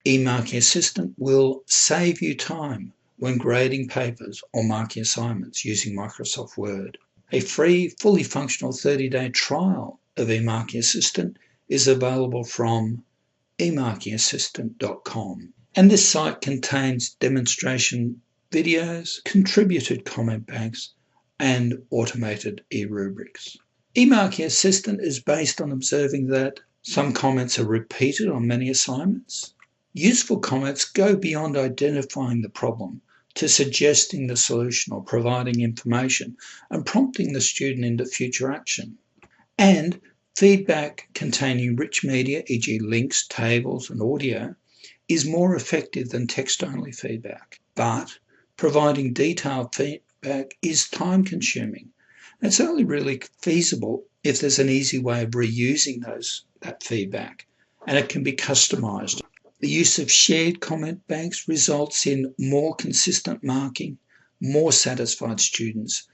eMarking Assistant will save you time when grading papers or marking assignments using Microsoft Word. A free, fully functional 30-day trial of eMarking Assistant is available from eMarkingAssistant.com. And this site contains demonstration videos, contributed comment banks, and automated e-rubrics. eMarking Assistant is based on observing that some comments are repeated on many assignments. Useful comments go beyond identifying the problem to suggesting the solution or providing information and prompting the student into future action. And feedback containing rich media, e.g. links, tables, and audio, is more effective than text-only feedback. But providing detailed feedback is time-consuming. It's only really feasible if there's an easy way of reusing that feedback, and it can be customized. The use of shared comment banks results in more consistent marking, more satisfied students,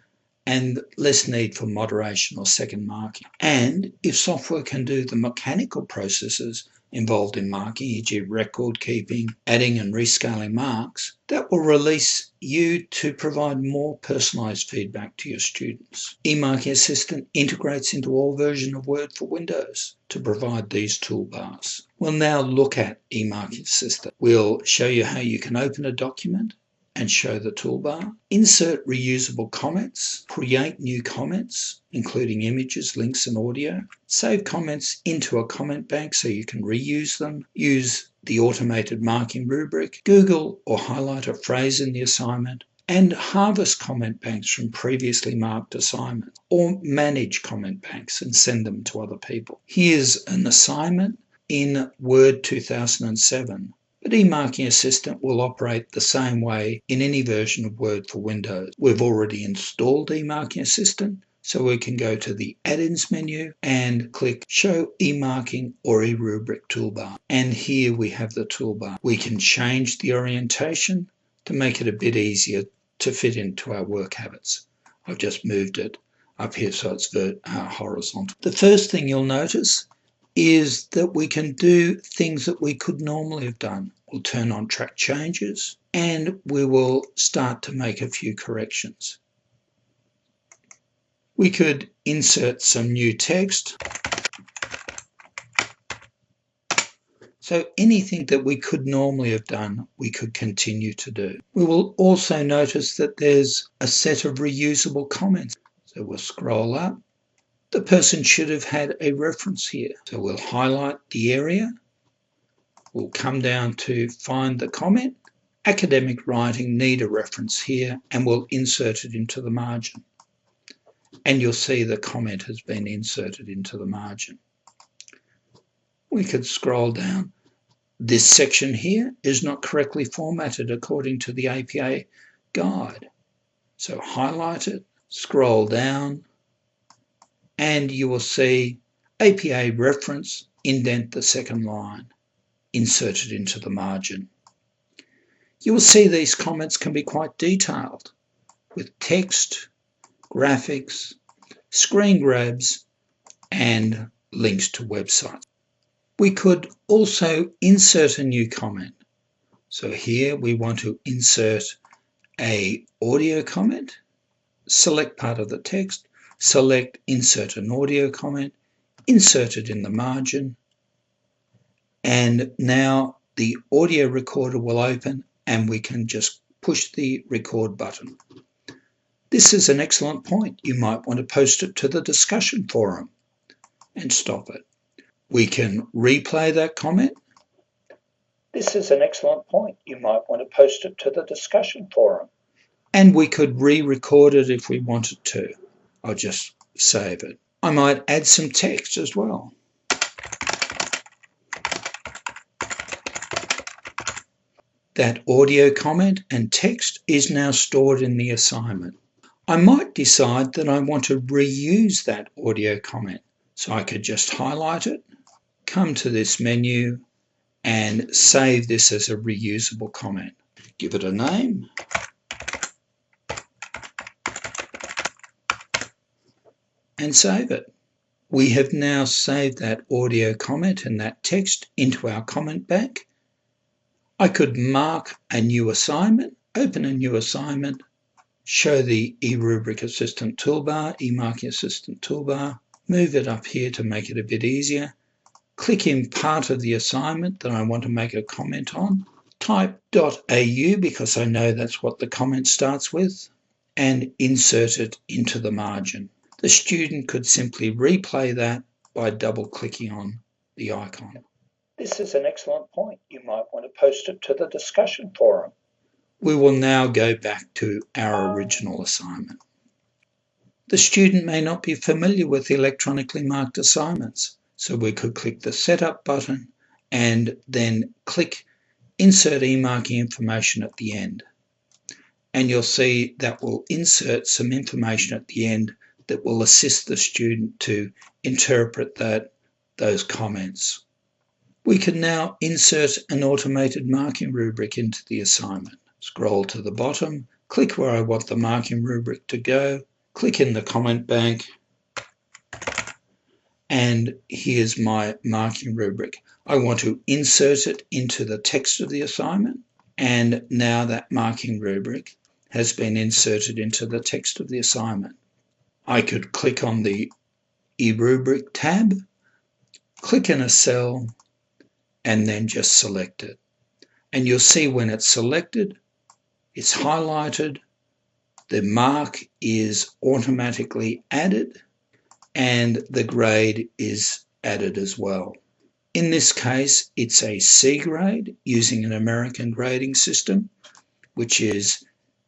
and less need for moderation or second marking. And if software can do the mechanical processes involved in marking, e.g. record keeping, adding and rescaling marks, that will release you to provide more personalised feedback to your students. eMarking Assistant integrates into all versions of Word for Windows to provide these toolbars. We'll now look at eMarking Assistant. We'll show you how you can open a document and show the toolbar, insert reusable comments, create new comments, including images, links, and audio, save comments into a comment bank so you can reuse them, use the automated marking rubric, Google or highlight a phrase in the assignment, and harvest comment banks from previously marked assignments, or manage comment banks and send them to other people. Here's an assignment in Word 2007. But eMarking Assistant will operate the same way in any version of Word for Windows. We've already installed eMarking Assistant, so we can go to the Add-ins menu and click Show eMarking or eRubric toolbar. And here we have the toolbar. We can change the orientation to make it a bit easier to fit into our work habits. I've just moved it up here so it's horizontal. The first thing you'll notice is that we can do things that we could normally have done. We'll turn on track changes and we will start to make a few corrections. We could insert some new text. So anything that we could normally have done, we could continue to do. We will also notice that there's a set of reusable comments. So we'll scroll up. The person should have had a reference here. So we'll highlight the area. We'll come down to find the comment. Academic writing need a reference here, and we'll insert it into the margin. And you'll see the comment has been inserted into the margin. We could scroll down. This section here is not correctly formatted according to the APA guide. So highlight it, scroll down, and you will see APA reference, indent the second line, inserted into the margin. You will see these comments can be quite detailed with text, graphics, screen grabs, and links to websites. We could also insert a new comment. So here we want to insert an audio comment, select part of the text, select insert an audio comment, insert it in the margin, and now the audio recorder will open and we can just push the record button. This is an excellent point. You might want to post it to the discussion forum and stop it. We can replay that comment. This is an excellent point. You might want to post it to the discussion forum. And we could re-record it if we wanted to. I'll just save it. I might add some text as well. That audio comment and text is now stored in the assignment. I might decide that I want to reuse that audio comment. So I could just highlight it, come to this menu, and save this as a reusable comment. Give it a name. And save it. We have now saved that audio comment and that text into our comment bank, I could mark a new assignment, open a new assignment, show the eRubric Assistant toolbar, eMarking Assistant toolbar, move it up here to make it a bit easier, click in part of the assignment that I want to make a comment on, type .au because I know that's what the comment starts with, and insert it into the margin. The student could simply replay that by double-clicking on the icon. This is an excellent point. You might want to post it to the discussion forum. We will now go back to our original assignment. The student may not be familiar with electronically marked assignments, so we could click the Setup button and then click Insert eMarking information at the end. And you'll see that will insert some information at the end that will assist the student to interpret those comments. We can now insert an automated marking rubric into the assignment. Scroll to the bottom, click where I want the marking rubric to go, click in the comment bank, and here's my marking rubric. I want to insert it into the text of the assignment, and now that marking rubric has been inserted into the text of the assignment. I could click on the eRubric tab, click in a cell, and then just select it. And you'll see when it's selected, it's highlighted, the mark is automatically added, and the grade is added as well. In this case, it's a C grade using an American grading system, which is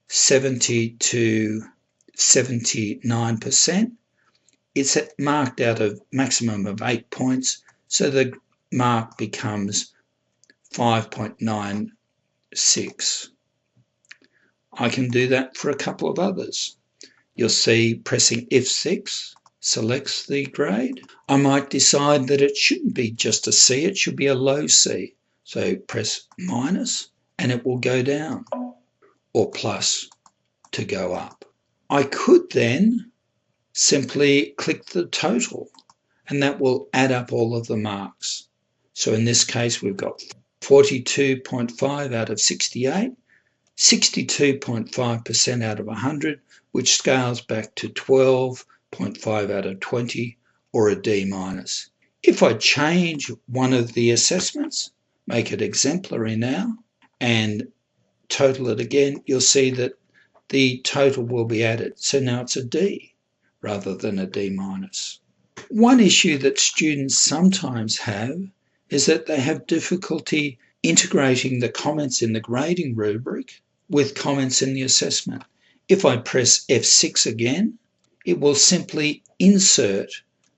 70 to 79%. It's marked out of maximum of 8 points, so the mark becomes 5.96. I can do that for a couple of others. You'll see pressing F6 selects the grade. I might decide that it shouldn't be just a C, it should be a low C. So press minus and it will go down, or plus to go up. I could then simply click the total and that will add up all of the marks. So in this case, we've got 42.5 out of 68, 62.5% out of 100, which scales back to 12.5 out of 20, or a D minus. If I change one of the assessments, make it exemplary now, and total it again, you'll see that the total will be added. So now it's a D rather than a D minus. One issue that students sometimes have is that they have difficulty integrating the comments in the grading rubric with comments in the assessment. If I press F6 again, it will simply insert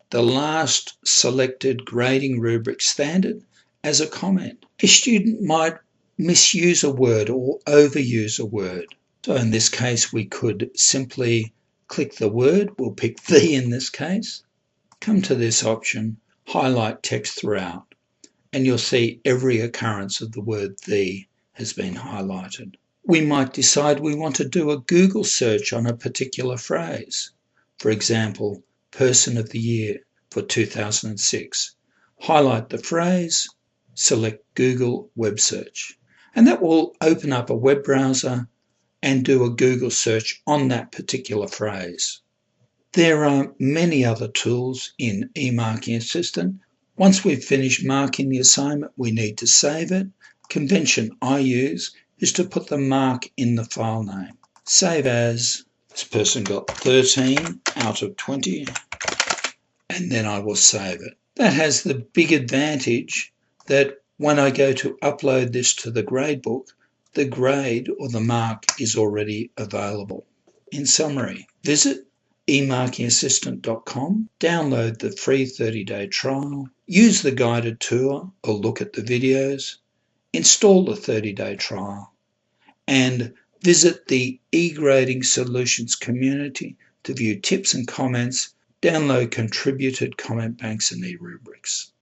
the last selected grading rubric standard as a comment. A student might misuse a word or overuse a word. So in this case, we could simply click the word, we'll pick the in this case, come to this option, highlight text throughout, and you'll see every occurrence of the word the has been highlighted. We might decide we want to do a Google search on a particular phrase. For example, Person of the Year for 2006. Highlight the phrase, select Google Web Search, and that will open up a web browser and do a Google search on that particular phrase. There are many other tools in eMarking Assistant. Once we've finished marking the assignment, we need to save it. Convention I use is to put the mark in the file name. Save as, this person got 13 out of 20, and then I will save it. That has the big advantage that when I go to upload this to the gradebook, the grade or the mark is already available. In summary, visit eMarkingAssistant.com, download the free 30-day trial, use the guided tour or look at the videos, install the 30-day trial, and visit the eGrading Solutions community to view tips and comments, download contributed comment banks and eRubrics.